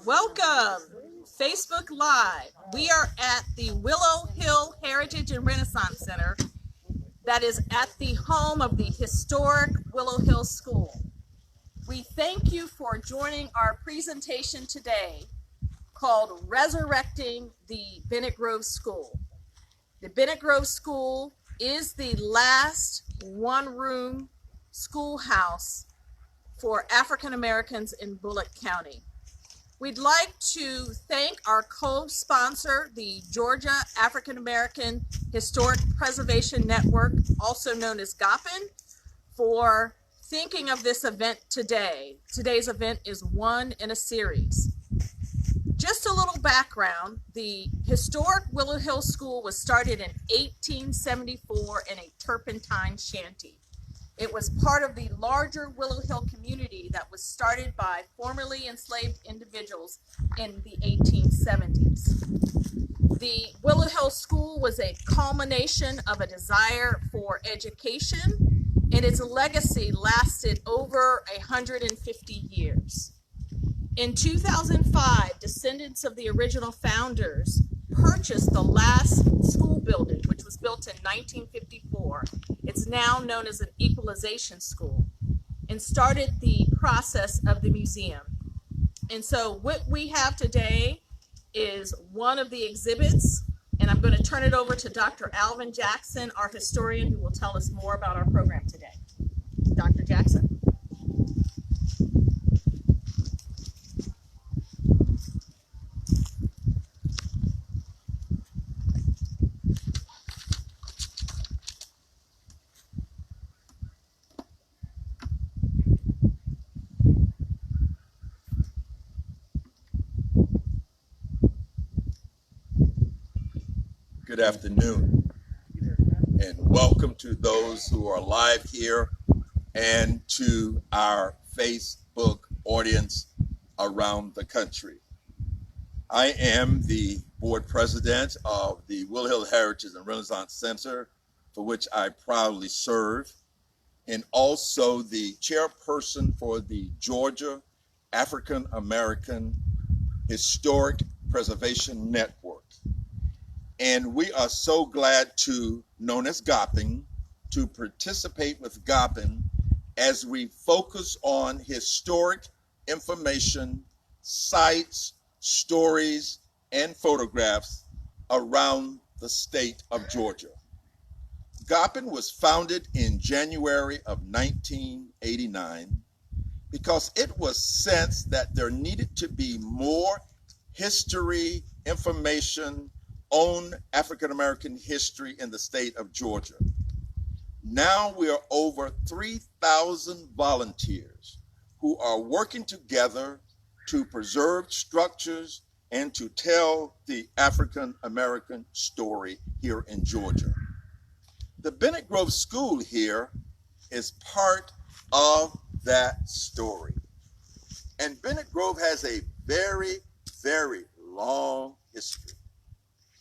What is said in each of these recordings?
Welcome, Facebook Live. We are at the Willow Hill Heritage and Renaissance Center that is at the home of the historic Willow Hill School. We thank you for joining our presentation today called Resurrecting the Bennett Grove School. The Bennett Grove School is the last one-room schoolhouse for African Americans in Bulloch County. We'd like to thank our co-sponsor, the Georgia African American Historic Preservation Network, also known as GAPN, for thinking of this event today. Today's event is one in a series. Just a little background, the historic Willow Hill School was started in 1874 in a turpentine shanty. It was part of the larger Willow Hill community that was started by formerly enslaved individuals in the 1870s. The Willow Hill School was a culmination of a desire for education, and its legacy lasted over 150 years. In 2005, descendants of the original founders purchased the last school building, which was built in 1954. It's now known as an equalization school, and started the process of the museum. And so what we have today is one of the exhibits, and I'm going to turn it over to Dr. Alvin Jackson, our historian, who will tell us more about our program today. Dr. Jackson. Good afternoon, and welcome to those who are live here and to our Facebook audience around the country. I am the board president of the Willow Hill Heritage and Renaissance Center, for which I proudly serve, and also the chairperson for the Georgia African American Historic Preservation Network. And we are so glad to, known as GAPN, to participate with GAPN as we focus on historic information, sites, stories, and photographs around the state of Georgia. GAPN was founded in January of 1989 because it was sensed that there needed to be more history, information, on African American history in the state of Georgia. Now we are over 3,000 volunteers who are working together to preserve structures and to tell the African American story here in Georgia. The Bennett Grove School here is part of that story. And Bennett Grove has a very, very long history.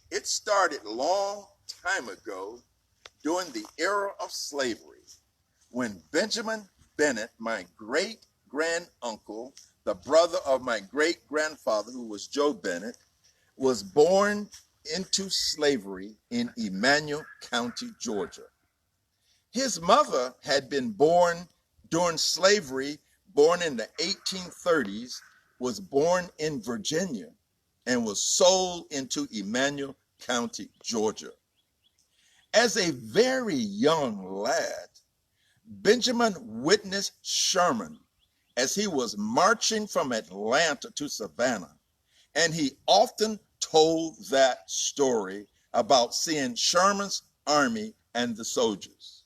It started a long time ago during the era of slavery when Benjamin Bennett, my great-granduncle, the brother of my great-grandfather, who was Joe Bennett, was born into slavery in Emanuel County, Georgia. His mother had been born during slavery, born in the 1830s, was born in Virginia, and was sold into Emanuel County, Georgia. As a very young lad, Benjamin witnessed Sherman as he was marching from Atlanta to Savannah, and he often told that story about seeing Sherman's army and the soldiers.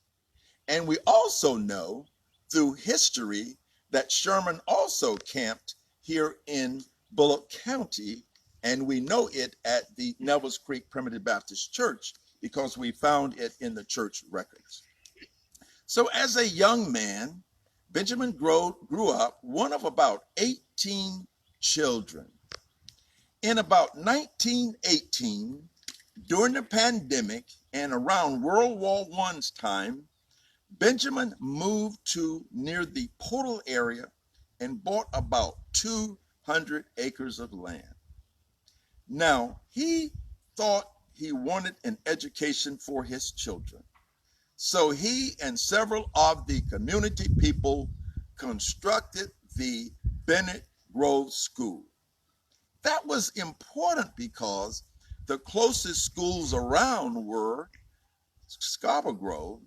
And we also know through history that Sherman also camped here in Bulloch County, and we know it at the Neville's Creek Primitive Baptist Church because we found it in the church records. So as a young man, Benjamin grew up one of about 18 children. In about 1918, during the pandemic and around World War I's time, Benjamin moved to near the Portal area and bought about 2 100 acres of land. Now, he thought he wanted an education for his children. So he and several of the community people constructed the Bennett Grove School. That was important because the closest schools around were Scarborough Grove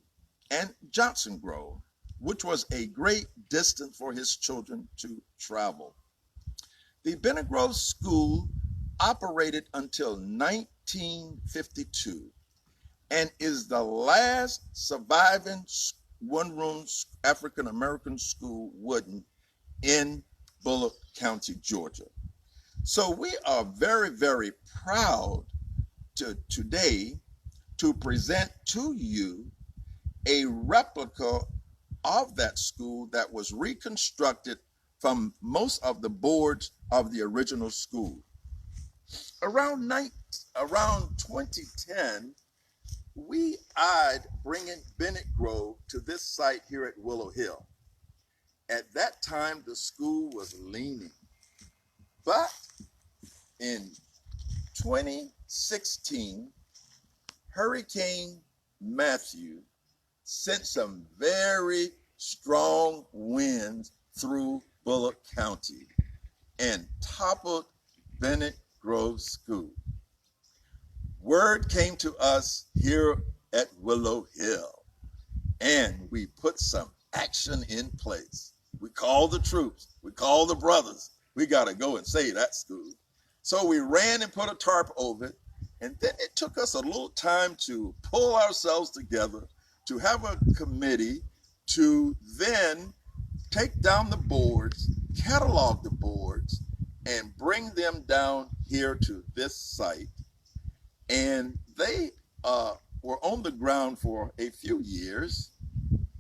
and Johnson Grove, which was a great distance for his children to travel. The Bennett Grove School operated until 1952 and is the last surviving one-room African-American school wooden in Bulloch County, Georgia. So we are very, very proud today to present to you a replica of that school that was reconstructed from most of the boards of the original school. Around 2010, we eyed bringing Bennett Grove to this site here at Willow Hill. At that time, the school was leaning. But in 2016, Hurricane Matthew sent some very strong winds through Bulloch County and toppled Bennett Grove School. Word came to us here at Willow Hill, and we put some action in place. We called the troops, we called the brothers. We got to go and save that school. So we ran and put a tarp over it, and then it took us a little time to pull ourselves together, to have a committee, to then take down the boards, catalog the boards, and bring them down here to this site. And they were on the ground for a few years,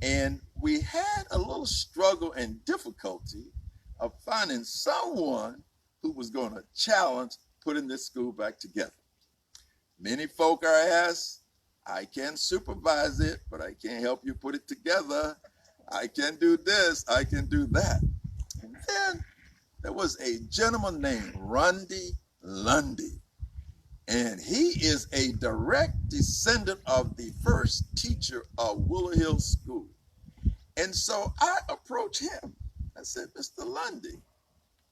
and we had a little struggle and difficulty of finding someone who was going to challenge putting this school back together. Many folk are asked, I can supervise it, but I can't help you put it together. I can do this, I can do that. And then there was a gentleman named Lundy. And he is a direct descendant of the first teacher of Willow Hill School. And so I approached him. I said, Mr. Lundy.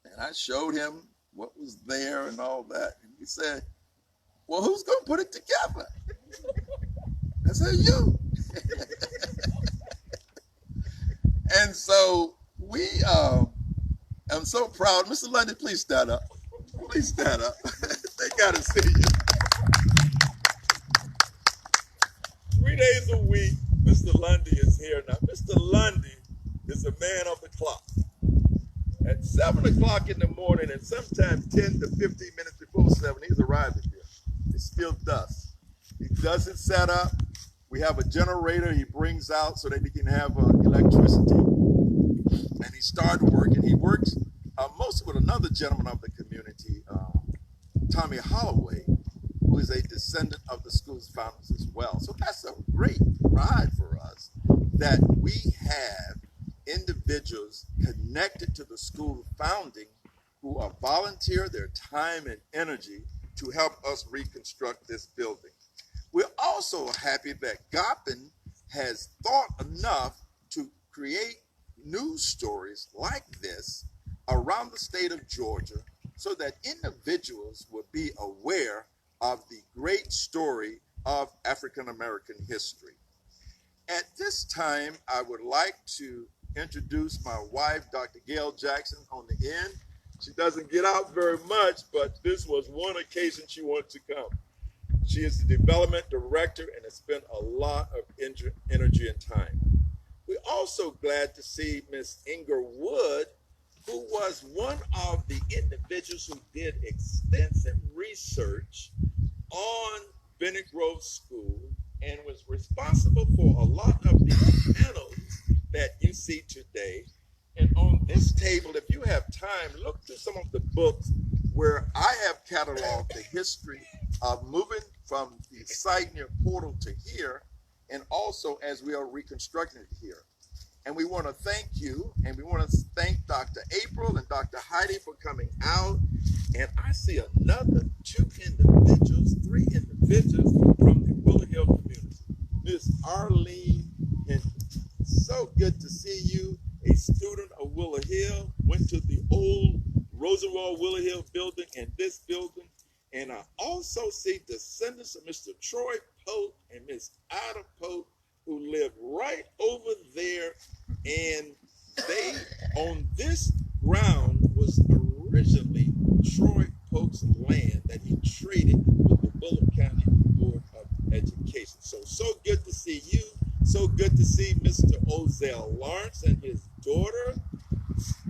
And I showed him what was there and all that. And he said, well, who's going to put it together? I said, you. And so I'm so proud. Mr. Lundy, please stand up. Please stand up. They got to see you. 3 days a week, Mr. Lundy is here. Now, Mr. Lundy is a man of the clock. At 7 o'clock in the morning and sometimes 10 to 15 minutes before 7, he's arriving here. It's still dusk. He does it set up. We have a generator he brings out so that he can have electricity. And he started working. He works mostly with another gentleman of the community, Tommy Holloway, who is a descendant of the school's founders as well. So that's a great pride for us that we have individuals connected to the school founding who are volunteer their time and energy to help us reconstruct this building. We're also happy that Goppin has thought enough to create news stories like this around the state of Georgia so that individuals will be aware of the great story of African American history. At this time, I would like to introduce my wife, Dr. Gail Jackson, on the end. She doesn't get out very much, but this was one occasion she wanted to come. She is the development director and has spent a lot of energy and time. We're also glad to see Miss Inger Wood, who was one of the individuals who did extensive research on Bennett Grove School and was responsible for a lot of the panels that you see today. And on this table, if you have time, look through some of the books where I have cataloged the history of moving from the site near Portal to here, and also as we are reconstructing it here. And we want to thank you, and we want to thank Dr. April and Dr. Heidi for coming out. And I see another 2 individuals, 3 individuals from the Willow Hill community. Miss Arlene Henry. So good to see you, a student of Willow Hill, went to the old Rosenwald Willow Hill building and this building. And I also see descendants of Mr. Troy Pope and Miss Ada Pope, who live right over there. And they, on this ground, was originally Troy Pope's land that he traded with the Bulloch County Board of Education. So good to see you. So good to see Mr. Ozell Lawrence and his daughter,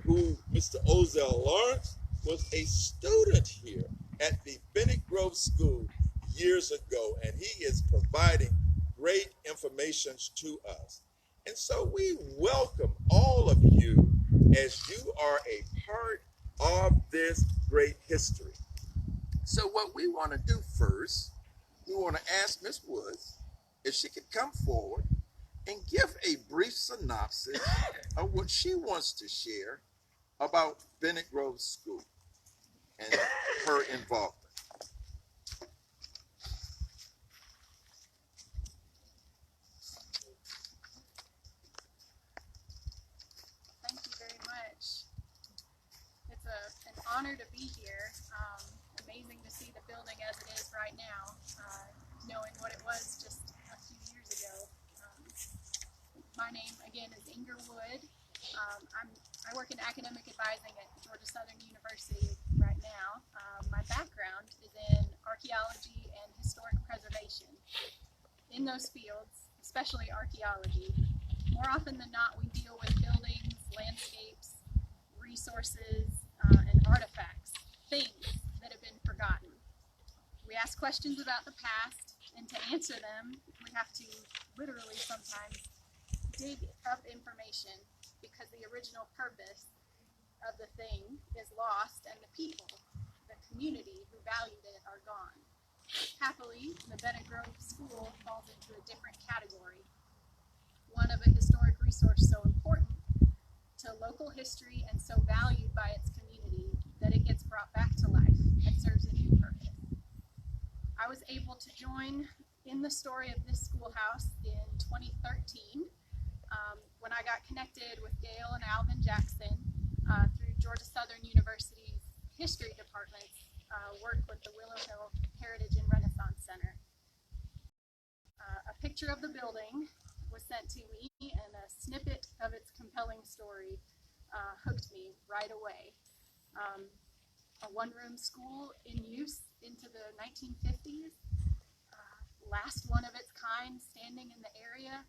who Mr. Ozell Lawrence was a student here at the Bennett Grove School years ago, and he is providing great information to us. And so we welcome all of you as you are a part of this great history. So what we want to do first, we want to ask Ms. Woods if she could come forward and give a brief synopsis of what she wants to share about Bennett Grove School and her involvement. Thank you very much. It's an honor to be here. Amazing to see the building as it is right now, knowing what it was just a few years ago. My name, again, is Inger Wood. I work in academic advising at Georgia Southern University right now. My background is in archaeology and historic preservation. In those fields, especially archaeology, more often than not, we deal with buildings, landscapes, resources, and artifacts, things that have been forgotten. We ask questions about the past, and to answer them, we have to literally sometimes dig up information because the original purpose of the thing is lost and the people, the community who valued it, are gone. Happily, the Bennett Grove School falls into a different category, one of a historic resource so important to local history and so valued by its community that it gets brought back to life and serves a new purpose. I was able to join in the story of this schoolhouse in 2013 when I got connected with Gail and Alvin Jackson through Georgia Southern University's history department's work with the Willow Hill Heritage and Renaissance Center. A picture of the building was sent to me, and a snippet of its compelling story hooked me right away. A one-room school in use into the 1950s, last one of its kind standing in the area.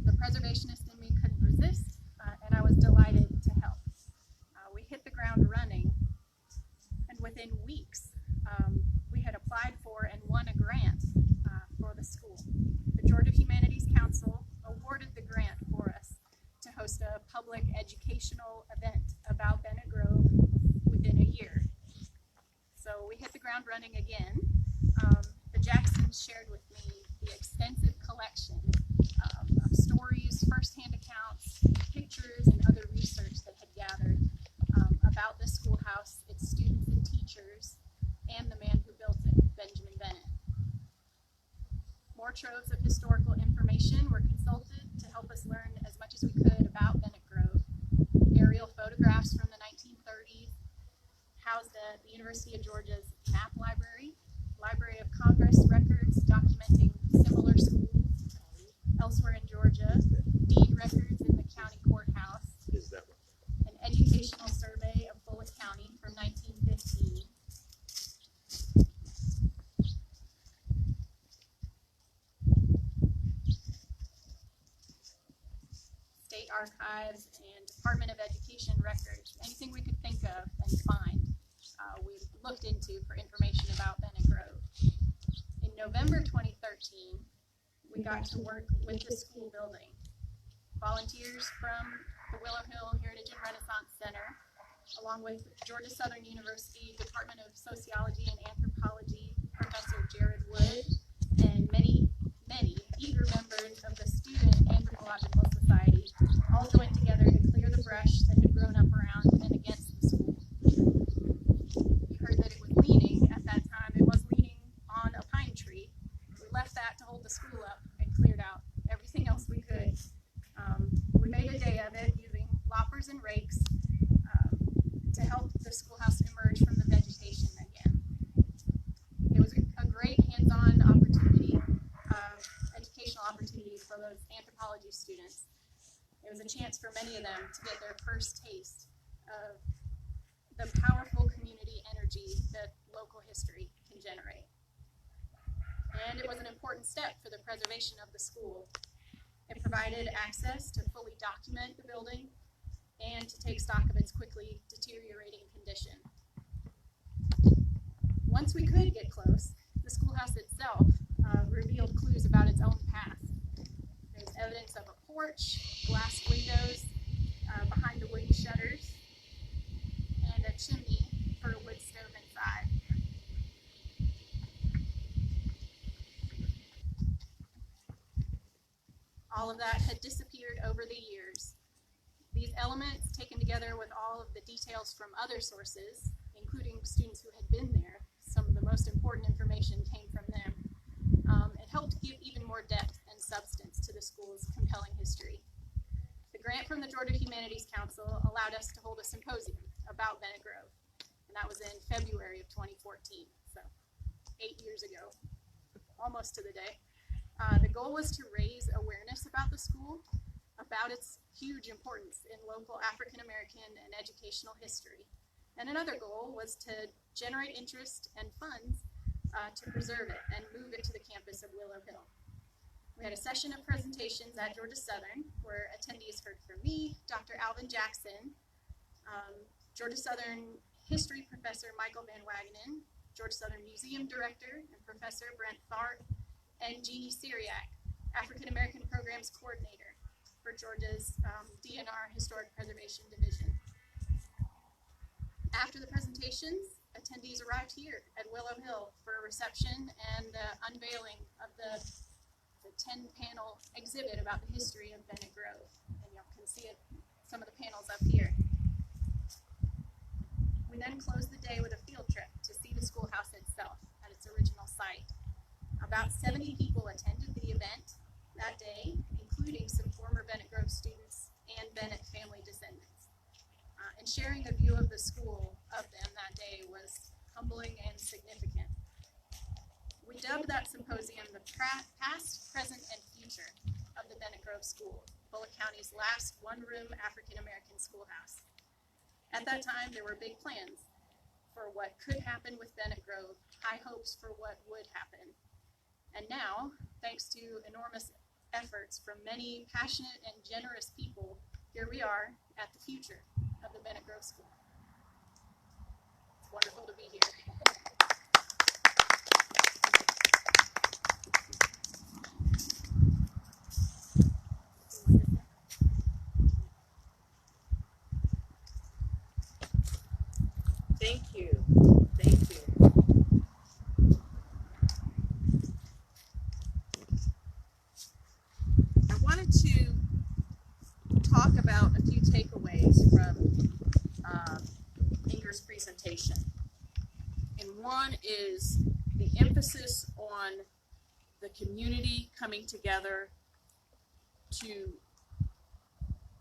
The preservationist in me couldn't resist, and I was delighted to help. We hit the ground running, and within weeks, we had applied for and won a grant for the school. The Georgia Humanities Council awarded the grant for us to host a public educational event about Bennett Grove within a year. So we hit the ground running again. The Jacksons shared with me the extensive collection of stories, firsthand accounts, pictures, and other research that had gathered about the schoolhouse, its students and teachers, and the man who built it, Benjamin Bennett. More troves of historical information were consulted to help us learn as much as we could about Bennett Grove. Aerial photographs from the 1930s housed at the University of Georgia's map library, Library of Congress records documenting similar schools elsewhere in Georgia, deed records in the county courthouse, an educational survey of Bulloch County from 1915. State archives and Department of Education records, anything we could think of and find, we looked into for information about Bennett Grove. In November 2013, we got to work with the school building. Volunteers from the Willow Hill Heritage and Renaissance Center, along with Georgia Southern University Department of Sociology and Anthropology Professor Jared Wood, and many eager members of the student and Geological Society all joined together to clear the brush that had grown up around and against the school. We heard that it was leaning. At that time, it was leaning on a pine tree. We left that to hold the school up and cleared out everything else we could. We made a day of it using loppers and rakes to help the schoolhouse emerge from the vegetation again. It was a great hands-on opportunity, educational opportunity for those anthropology students. It was a chance for many of them to get their first taste of the powerful community energy that local history can generate. And it was an important step for the preservation of the school. It provided access to fully document the building and to take stock of its quickly deteriorating condition. Once we could get close, the schoolhouse itself revealed clues about its own past. There's evidence of a porch, glass windows behind the wooden shutters, and a chimney for a wood stove inside. All of that had disappeared over the years. These elements, taken together with all of the details from other sources, including students who had been there, some of the most important information came from them. It helped give even more depth and substance to the school's compelling history. The grant from the Georgia Humanities Council allowed us to hold a symposium about Bennett Grove, and that was in February of 2014, so 8 years ago, almost to the day. The goal was to raise awareness about the school, about its huge importance in local African American and educational history. And another goal was to generate interest and funds to preserve it and move it to the campus of Willow Hill. We had a session of presentations at Georgia Southern where attendees heard from me, Dr. Alvin Jackson, Georgia Southern history professor Michael Van Wagenen, Georgia Southern Museum Director and Professor Brent Tharp, and Jeannie Syriac, African American Programs Coordinator for Georgia's DNR Historic Preservation Division. After the presentations, attendees arrived here at Willow Hill for a reception and unveiling of the 10-panel exhibit about the history of Bennett Grove. And you can see it, some of the panels up here. We then closed the day with a field trip to see the schoolhouse itself at its original site. About 70 people attended the event that day, including some former Bennett Grove students and Bennett family descendants. And sharing a view of the school of them that day was humbling and significant. We dubbed that symposium the past, present, and future of the Bennett Grove School, Bulloch County's last one-room African-American schoolhouse. At that time, there were big plans for what could happen with Bennett Grove, high hopes for what would happen. And now, thanks to enormous efforts from many passionate and generous people, here we are at the future of the Bennett Grove School. It's wonderful to be here. Thank you. Thank you. I wanted to talk about a few takeaways from Inger's presentation. And one is the emphasis on the community coming together to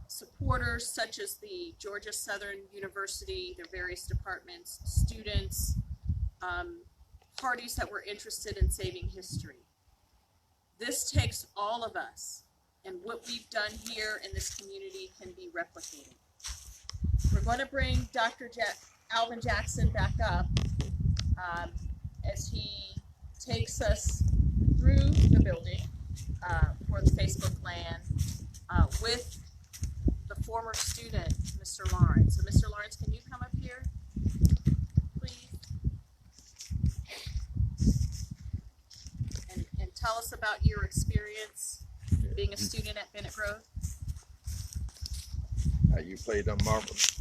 supporters such as the Georgia Southern University, their various departments, students, parties that were interested in saving history. This takes all of us, and what we've done here in this community can be replicated. We're going to bring Dr. Alvin Jackson back up as he takes us through the building for the Facebook land with the former student, Mr. Lawrence. So Mr. Lawrence, can you come up here, please? And tell us about your experience being a student at Bennett Grove. You played on marbles.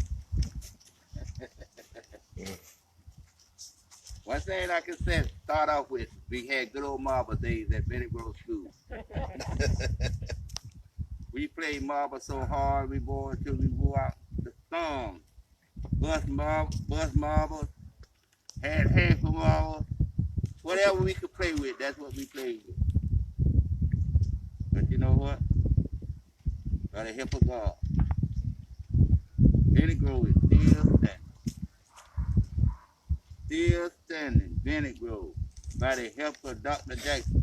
One thing I can say, start off with, we had good old marble days at Bennett Grove School. We played marble so hard we bore until we wore out the thumb. Bust marbles, had half of marbles. Whatever we could play with, that's what we played with. But you know what? By the help of God, Bennett Grove is still standing. Still standing, Bennett Grove, by the help of Dr. Jackson.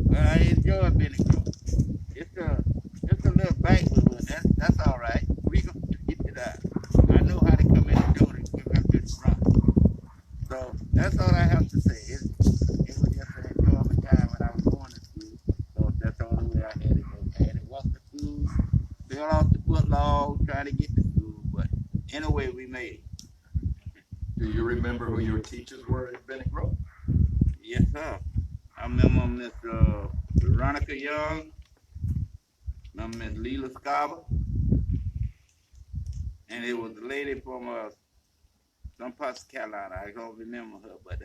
Well, I enjoy Bennett Grove. It's a little backward, but that's all right. We gonna get it out. I know how to come in the door and give them to the front. So that's all I have to say. It was just an enjoyable time when I was going to school. So that's the only way I had it. I had to walk to school, fell off the foot log, trying to get to school. But anyway, we made it. Do you remember who your teachers were at Bennett Grove? Yes, sir. I remember Miss Veronica Young, remember Miss Leela Scarber, and it was a lady from some parts of Carolina. I don't remember her, but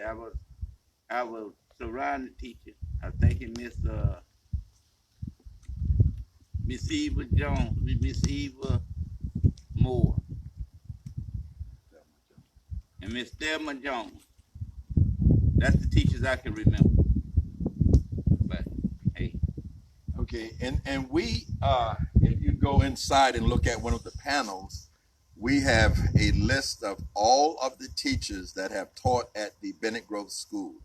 I was surrounded teacher. I think it Miss Eva Jones, Miss Eva Moore, and Miss Thelma Jones. That's the teachers I can remember. But hey. Okay, and we, if you go inside and look at one of the panels, we have a list of all of the teachers that have taught at the Bennett Grove School.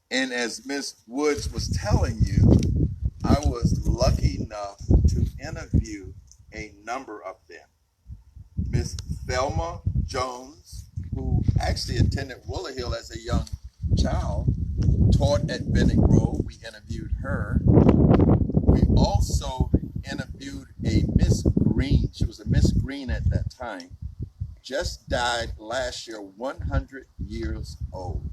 And as Ms. Woods was telling you, I was lucky enough to interview a number of them. Miss Thelma Jones, who actually attended Willow Hill as a young child, taught at Bennett Grove. We interviewed her. We also interviewed a Miss Green. She was a Miss Green at that time. Just died last year, 100 years old.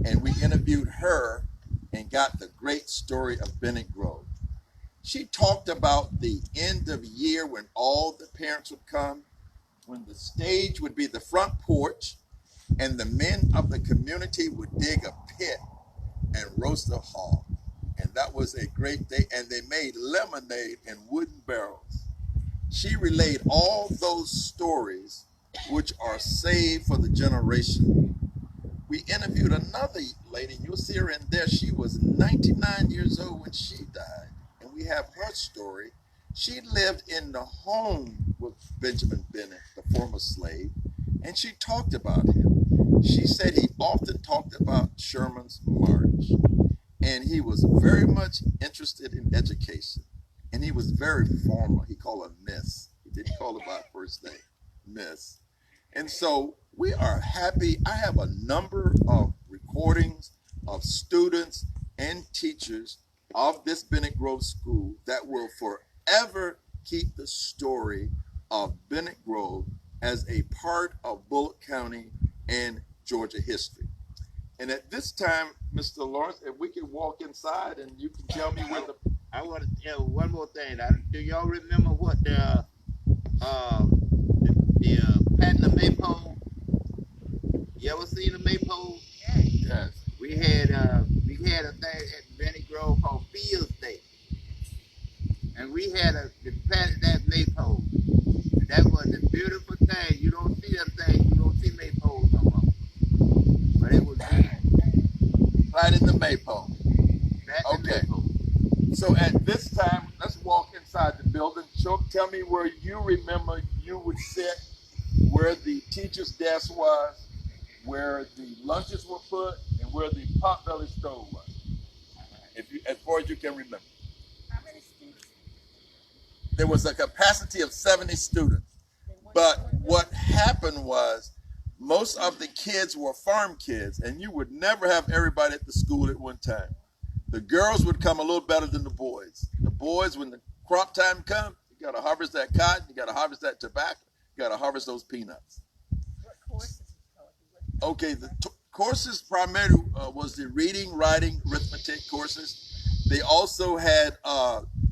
And we interviewed her and got the great story of Bennett Grove. She talked about the end of year when all the parents would come, when the stage would be the front porch, and the men of the community would dig a pit and roast a hog. And that was a great day. And they made lemonade in wooden barrels. She relayed all those stories which are saved for the generation. We interviewed another lady, you'll see her in there. She was 99 years old when she died. And we have her story. She lived in the home with Benjamin Bennett, the former slave, and she talked about him. She said he often talked about Sherman's March, and he was very much interested in education, and he was very formal. He called her Miss. He didn't call her by her first name, Miss. And so we are happy. I have a number of recordings of students and teachers of this Bennett Grove School that will forever keep the story of Bennett Grove as a part of Bulloch County and Georgia history. And at this time, Mr. Lawrence, if we could walk inside and you can tell me where the... I want to tell one more thing. Do y'all remember what the platinum maypole? You ever seen a maypole? Yes. We had a thing at Bennett Grove called Fields Day, and we had planted that maypole. And that was a beautiful thing. You don't see them things. You don't see maypoles no more. But it was beautiful. Planting the maypole. Okay. Maypole. So at this time, let's walk inside the building. Tell me where you remember you would sit, where the teacher's desk was, where the lunches were put, and where the potbelly stove was. If you, as far as you can remember. How many students? There was a capacity of 70 students. But what happened was most of the kids were farm kids, and you would never have everybody at the school at one time. The girls would come a little better than the boys. The boys, when the crop time comes, you got to harvest that cotton, you got to harvest that tobacco, you got to harvest those peanuts. What courses? Okay, the courses primarily was the reading, writing, arithmetic courses. They also had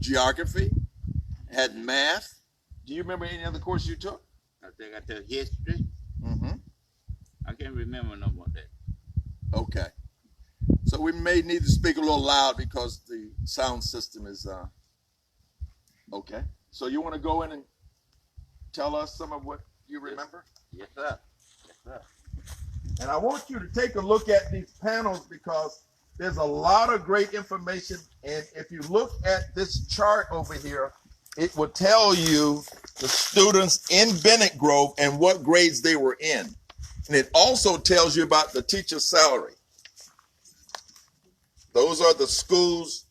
geography, had math. Do you remember any other course you took? I think I took history. Mm-hmm. I can't remember no more of that. Okay. So we may need to speak a little loud because the sound system is okay. So you want to go in and tell us some of what you remember? Yes, sir. Yes, sir. And I want you to take a look at these panels because there's a lot of great information. And if you look at this chart over here, it will tell you the students in Bennett Grove and what grades they were in. And it also tells you about the teacher's salary. Those are the schools.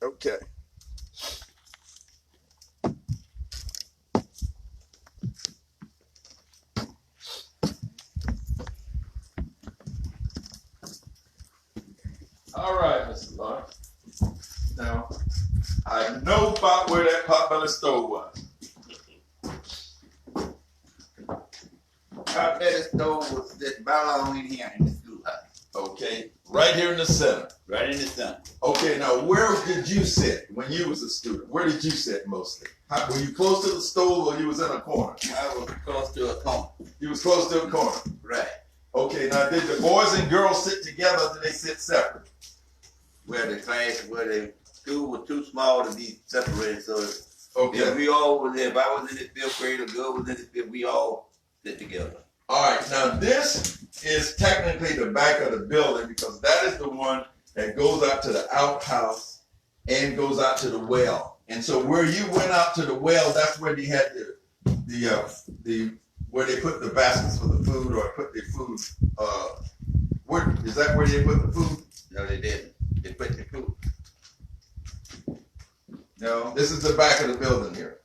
Okay. All right, Mr. Lawrence. Now, I know about where that potbelly stove was. Potbelly stove was just about along in here in the schoolhouse. Okay, right here in the center. Right in the sun. Okay, now where did you sit when you was a student? Where did you sit mostly? Were you close to the stove or you was in a corner? I was close to a corner. You was close to a corner. Right. Okay, now did the boys and girls sit together or did they sit separate? Where the school was too small to be separated, so Okay. if we all was there, if I was in the 5th grade, a girl was in the 5th, we all sit together. All right, now this is technically the back of the building because that is the one that goes out to the outhouse and goes out to the well. And so where you went out to the well, that's where they had the where they put the baskets for the food or put the food. Where is that where they put the food? No, they didn't. They put the food. No. This is the back of the building here.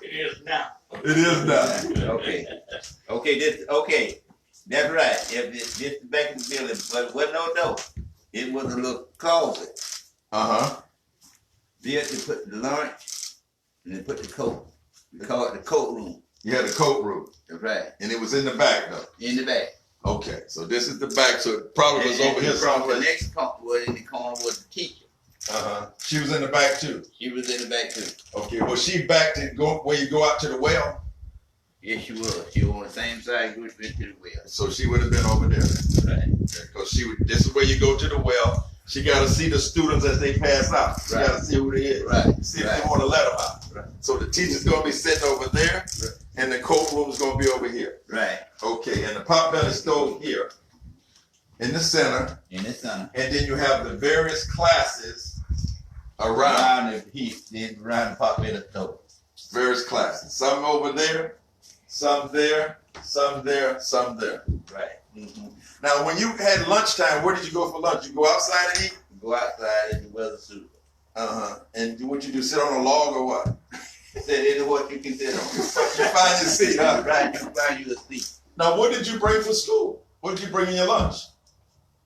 It is now. It is now. Okay. Okay. That's right. If this is back in the building, but it wasn't no door. It was a little closet. Uh-huh. There they put the lunch and they put the coat. They call it the coat room. You had a coat room. That's right. And it was in the back though. In the back. Okay, so this is the back, so it probably was over here The somewhere. next corner was in the corner was the teacher. Uh-huh. She was in the back too. She was in the back too. Okay, was she back to go where you go out to the well? Yes, she was. She was on the same side you went to the well. So she would have been over there. Right. Because this is where you go to the well. She got to see the students as they pass out. She Right. got to see who they is. Right. See if they want to let them out. Right. So the teacher's going to be sitting over there, Right. and the coat room's going to be over here. Right. Okay, and the potbelly stove here in the center, In the sun. and then you have the various classes around. Around the heat, then around the potbelly stove. Various classes. Some over there, some there, some there, some there. Right. Mm-hmm. Now, when you had lunchtime, where did you go for lunch? You go outside and eat? Go outside and weather suit. Uh-huh. And what you do, sit on a log or what? Said it is what you can sit on. You find your seat, huh? Right, you find you a seat. Now, what did you bring for school? What did you bring in your lunch?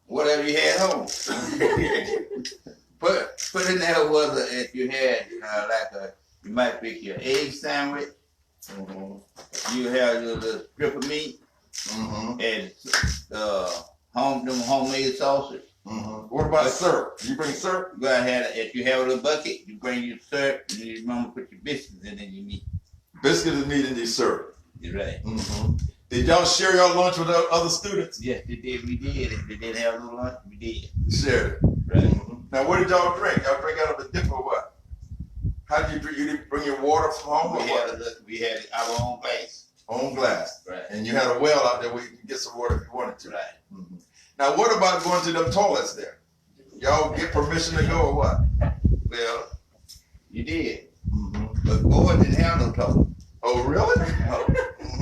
Whatever you had home. Put in there was if you had you might pick your egg sandwich. Mm-hmm. You have your little strip of meat Mm-hmm. and homemade sausage. Mm-hmm. What about syrup? Did you bring syrup? You gotta have if you have a little bucket, you bring your syrup and your mama put your biscuits in and your meat. Biscuits and meat and your syrup. You're right. Mm-hmm. Did y'all share your lunch with other students? Yes, they did. We did. If they didn't have no lunch, we did. Shared it. Right. Mm-hmm. Now, what did y'all drink? Y'all drink out of a dip or what? How did you drink? You didn't bring your water from home or what? We had our own glass. Own glass. Right. And you had a well out there where you could get some water if you wanted to. Right. Mm-hmm. Now, what about going to them toilets there? Y'all get permission to go or what? Well, you did. Mm-hmm. But boys didn't have no toilet. Oh, really? No.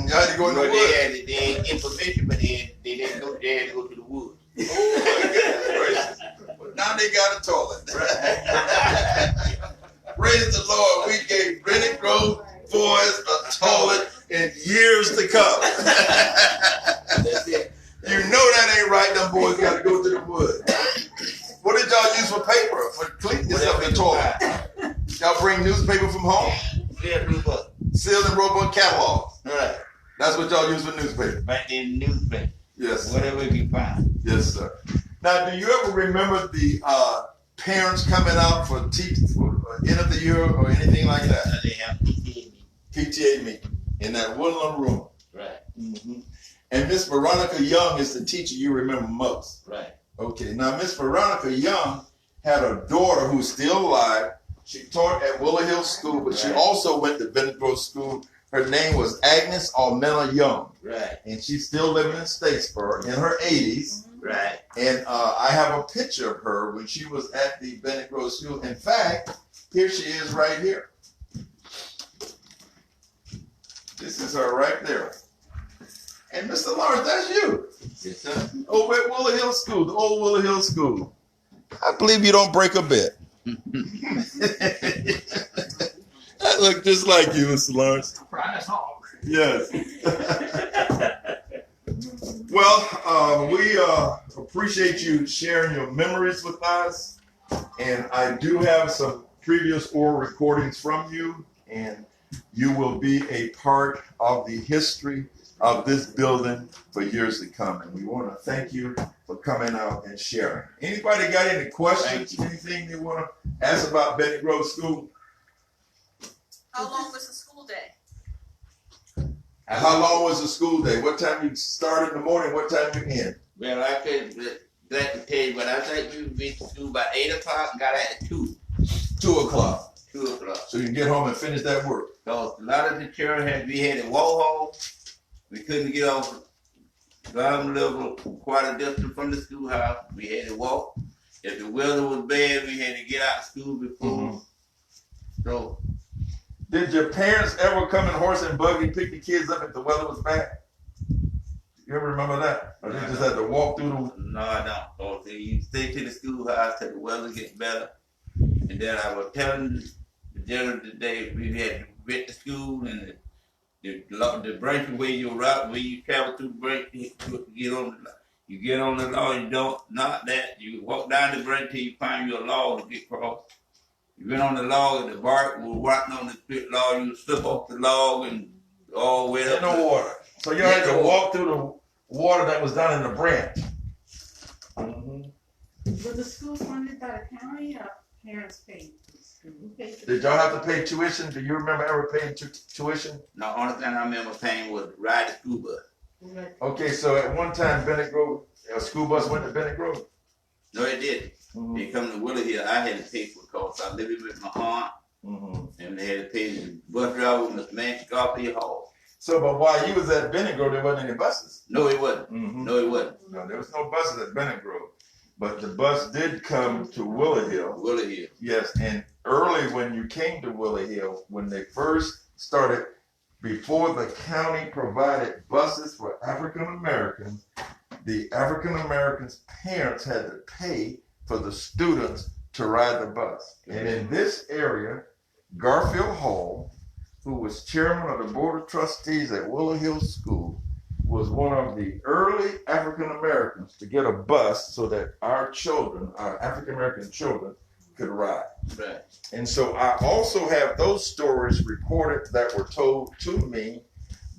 Y'all had to go in the But woods? they had information, but they didn't go. They had to go to the woods. Oh, my goodness gracious. But now they got a toilet. Praise the Lord, we gave Bennett Grove boys a toilet in years to come. That's it. You know that ain't right. Them boys got to go to the woods. What did y'all use for paper? For cleaning yourself in the toilet? Y'all bring newspaper from home? Yeah, newspaper. Sealed and robot catalogs. Right. That's what y'all use for newspaper. Back in the newspaper. Yes. Whatever you find. Yes, sir. Now, do you ever remember the parents coming out for end of the year or anything like that? They have PTA meeting. PTA meeting in that woodland room. Right. Mm-hmm. And Miss Veronica Young is the teacher you remember most. Right. Okay, now Miss Veronica Young had a daughter who's still alive. She taught at Willow Hill School, but she also went to Bennett Grove School. Her name was Agnes Almena Young. Right. And she's still living in Statesboro in her 80s. Right. And I have a picture of her when she was at the Bennett Grove School. In fact, here she is right here. This is her right there. And Mr. Lawrence, that's you. Yes, sir. Over at Willow Hill School, the old Willow Hill School. I believe you don't break a bit. I look just like you, Mr. Lawrence. Surprise hog. Yes. Well, we appreciate you sharing your memories with us. And I do have some previous oral recordings from you. And you will be a part of the history of this building for years to come. And we want to thank you for coming out and sharing. Anybody got any questions, anything they want to ask about Bennett Grove School? How long was the school day? How long was the school day? What time you start in the morning? What time you end? Well, I could glad to tell you, but I think we went to school about 8 o'clock and got out at 2. 2 o'clock. 2 o'clock. So you can get home and finish that work. Because a lot of the children we had to walk home. We couldn't get off ground level quite a distance from the schoolhouse. We had to walk. If the weather was bad, we had to get out of school before. So, did your parents ever come in horse and buggy and pick the kids up if the weather was bad? You ever remember that? Or they just had to walk through the... No, I don't. So you stay to the schoolhouse till the weather gets better. And then I was telling the general today we had to get to school and the branch where you route, where you travel through the branch, you get on the log, you don't, not that, you walk down the branch till you find your log to get across. You get on the log and the bark was rotting on the split log, you slip off the log and all the way up. In the water. So you had to walk through the water that was down in the branch. Was the school funded by the county or parents paid? Did y'all have to pay tuition? Do you remember ever paying tuition? No, only thing I remember paying was ride the school bus. Okay, so at one time Bennett Grove, a school bus went to Bennett Grove? No, it didn't. They come to Willow Hill. I had to pay for it because I lived with my aunt, and they had to pay the bus driver with Mr. Man Scarpia Hall. So, but while you was at Bennett Grove, there wasn't any buses? No, it wasn't. No, it wasn't. No, there was no buses at Bennett Grove. But the bus did come to Willow Hill. Willow Hill. Yes, and early when you came to Willow Hill, when they first started, before the county provided buses for African Americans, the African Americans' parents had to pay for the students to ride the bus. And in this area, Garfield Hall, who was chairman of the Board of Trustees at Willow Hill School, was one of the early African Americans to get a bus so that our children, our African American children, could ride. Right. And so I also have those stories recorded that were told to me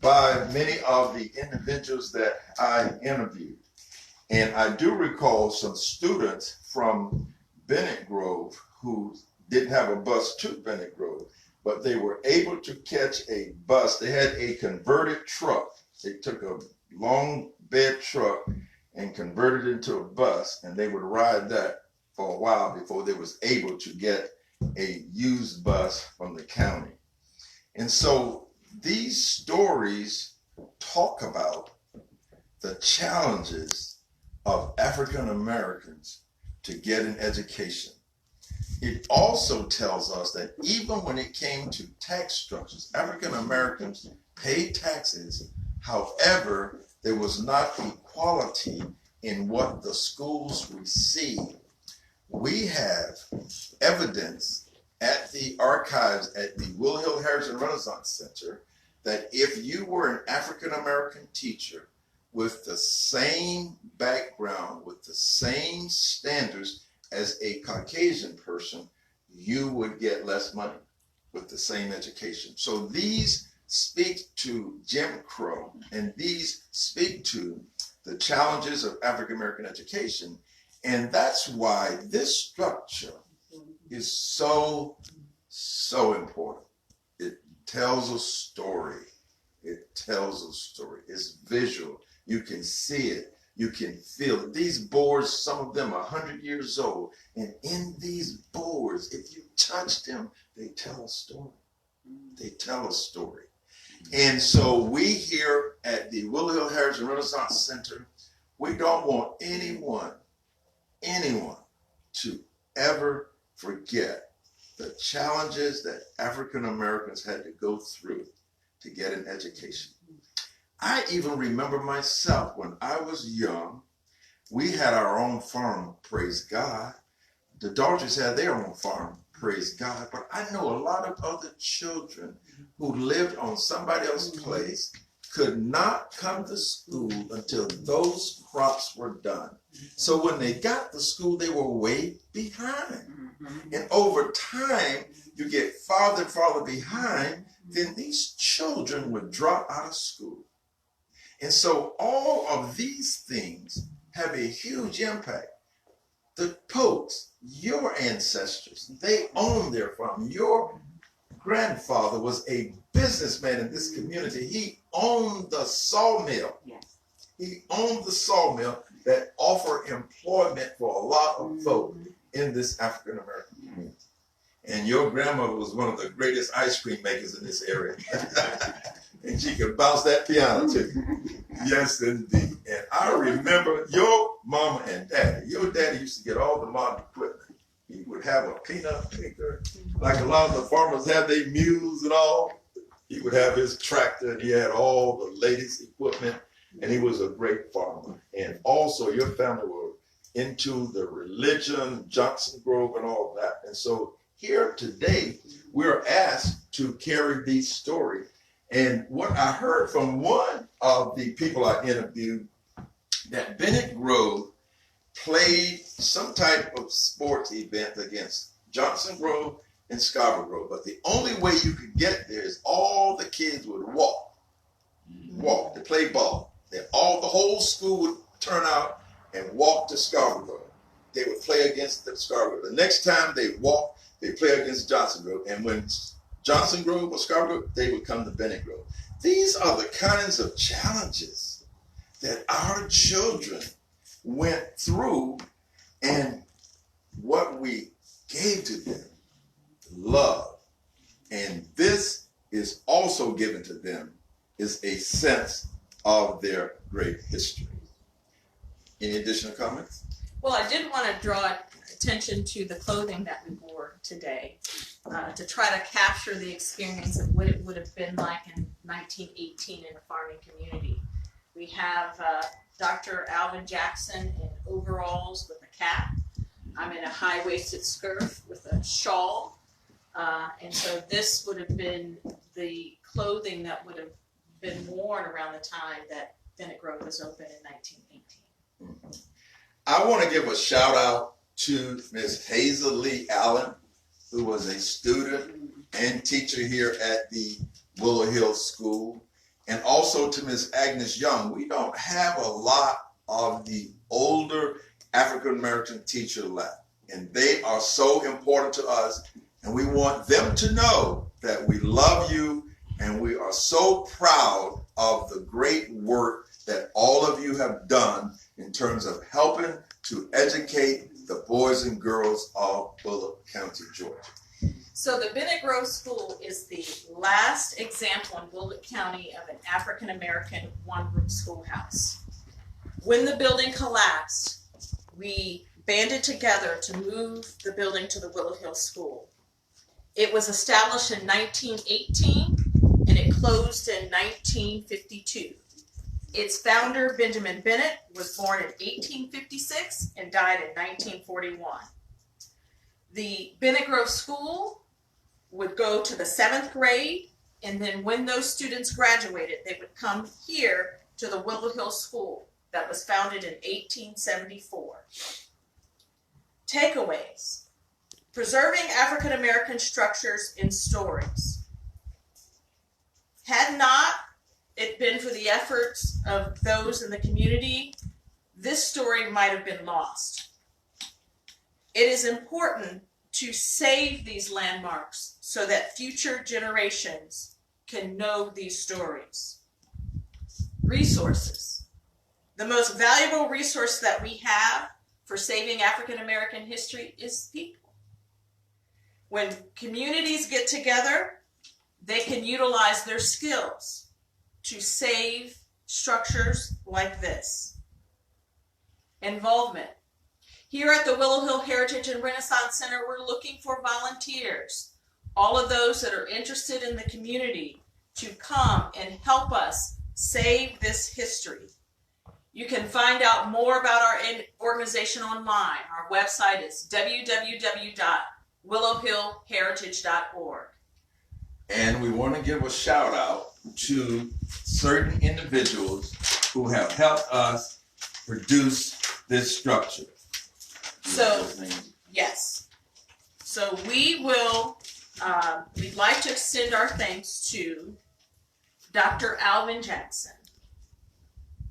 by many of the individuals that I interviewed. And I do recall some students from Bennett Grove who didn't have a bus to Bennett Grove, but they were able to catch a bus. They had a converted truck. They took a long bed truck and converted it into a bus, and they would ride that for a while before they was able to get a used bus from the county. And so these stories talk about the challenges of African Americans to get an education. It also tells us that even when it came to tax structures, African Americans paid taxes. However, there was not equality in what the schools received. We have evidence at the archives at the Willow Hill Heritage and Renaissance Center that if you were an African American teacher with the same background, with the same standards as a Caucasian person, you would get less money with the same education. So these speak to Jim Crow, and these speak to the challenges of African American education. And that's why this structure is so important. It tells a story. It tells a story. It's visual. You can see it. You can feel it. These boards, some of them are 100 years old. And in these boards, if you touch them, they tell a story. They tell a story. And so we here at the Willow Hill Heritage and Renaissance Center, we don't want anyone to ever forget the challenges that African Americans had to go through to get an education. I even remember myself when I was young, we had our own farm, praise God. The Daughters had their own farm, praise God. But I know a lot of other children who lived on somebody else's place could not come to school until those crops were done. So when they got to school, they were way behind. And over time, you get farther and farther behind, then these children would drop out of school. And so all of these things have a huge impact. The Popes, your ancestors, they owned their farm. Your grandfather was a businessman in this community. He owned the sawmill. Yes. He owned the sawmill that offered employment for a lot of folk in this African American community. And your grandmother was one of the greatest ice cream makers in this area. And she could bounce that piano too. Yes, indeed. And I remember your mama and daddy. Your daddy used to get all the modern equipment. He would have a peanut picker, like a lot of the farmers have their mules and all. He would have his tractor, and he had all the latest equipment, and he was a great farmer. And also, your family were into the religion, Johnson Grove, and all that. And so here today, we're asked to carry these stories. And what I heard from one of the people I interviewed, that Bennett Grove played some type of sports event against Johnson Grove and Scarborough Grove. But the only way you could get there is all the kids would walk to play ball. The whole school would turn out and walk to Scarborough Grove. They would play against the Scarborough Grove. The next time they walk, they play against Johnson Grove. And when Johnson Grove or Scarborough, they would come to Bennett Grove. These are the kinds of challenges that our children went through, and what we gave to them, love. And this is also given to them is a sense of their great history. Any additional comments? Well, I did want to draw attention to the clothing that we wore today to try to capture the experience of what it would have been like in 1918 in a farming community. We have Dr. Alvin Jackson in overalls with a cap. I'm in a high-waisted skirt with a shawl. And so this would have been the clothing that would have been worn around the time that Bennett Grove was open in 1918. I want to give a shout out to Ms. Hazel Lee Allen, who was a student and teacher here at the Willow Hill School, and also to Ms. Agnes Young. We don't have a lot of the older African American teachers left, and they are so important to us, and we want them to know that we love you and we are so proud of the great work that all of you have done in terms of helping to educate the boys and girls of Bulloch County, Georgia. So the Bennett Grove School is the last example in Bulloch County of an African American one-room schoolhouse. When the building collapsed, we banded together to move the building to the Willow Hill School. It was established in 1918 and it closed in 1952. Its founder, Benjamin Bennett, was born in 1856 and died in 1941. The Bennett Grove School would go to the 7th grade, and then when those students graduated, they would come here to the Willow Hill School that was founded in 1874. Takeaways: preserving African American structures in stories. Had not it been for the efforts of those in the community, this story might have been lost. It is important to save these landmarks so that future generations can know these stories. Resources. The most valuable resource that we have for saving African American history is people. When communities get together, they can utilize their skills to save structures like this. Involvement. Here at the Willow Hill Heritage and Renaissance Center, we're looking for volunteers, all of those that are interested in the community, to come and help us save this history. You can find out more about our organization online. Our website is www.willowhillheritage.org. And we want to give a shout out to certain individuals who have helped us produce this structure. So, yes. So we will, we'd like to extend our thanks to Dr. Alvin Jackson,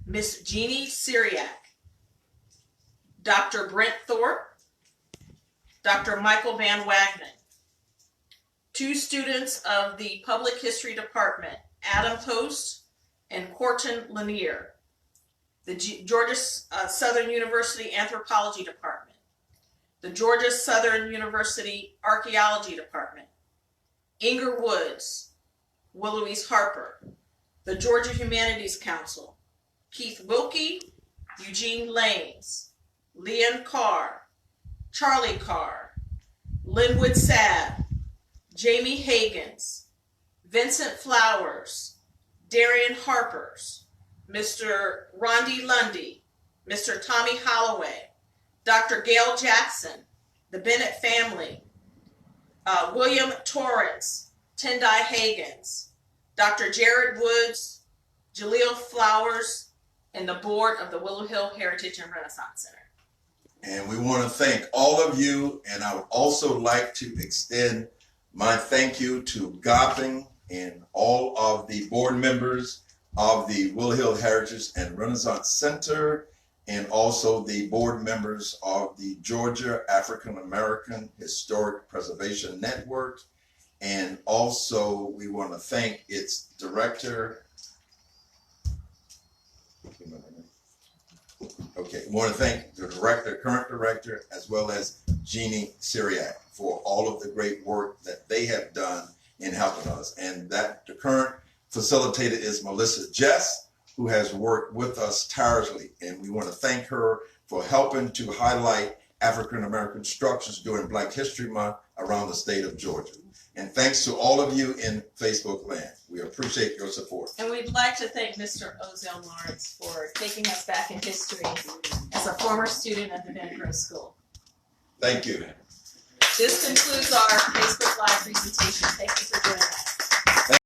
Miss Jeannie Syriac, Dr. Brent Thorpe, Dr. Michael Van Wagenen, 2 students of the Public History Department, Adam Post and Corton Lanier, the Georgia Southern University Anthropology Department, the Georgia Southern University Archaeology Department, Inger Woods, Willouise Harper, the Georgia Humanities Council, Keith Wilkie, Eugene Lanes, Leon Carr, Charlie Carr, Linwood Sabb, Jamie Hagans, Vincent Flowers, Darian Harpers, Mr. Rondi Lundy, Mr. Tommy Holloway, Dr. Gail Jackson, the Bennett family, William Torrance, Tendai Hagans, Dr. Jared Woods, Jaleel Flowers, and the board of the Willow Hill Heritage and Renaissance Center. And we want to thank all of you, and I would also like to extend my thank you to Gotham and all of the board members of the Willow Hill Heritage and Renaissance Center, and also the board members of the Georgia African American Historic Preservation Network. And also we want to thank its director. Okay, we want to thank the director, current director, as well as Jeannie Syriac for all of the great work that they have done in helping us. And that the current facilitator is Melissa Jess, who has worked with us tirelessly. And we want to thank her for helping to highlight African American structures during Black History Month around the state of Georgia. And thanks to all of you in Facebook land. We appreciate your support. And we'd like to thank Mr. Ozell Lawrence for taking us back in history as a former student at the Bennett Grove School. Thank you. This concludes our Facebook Live presentation. Thank you for joining us.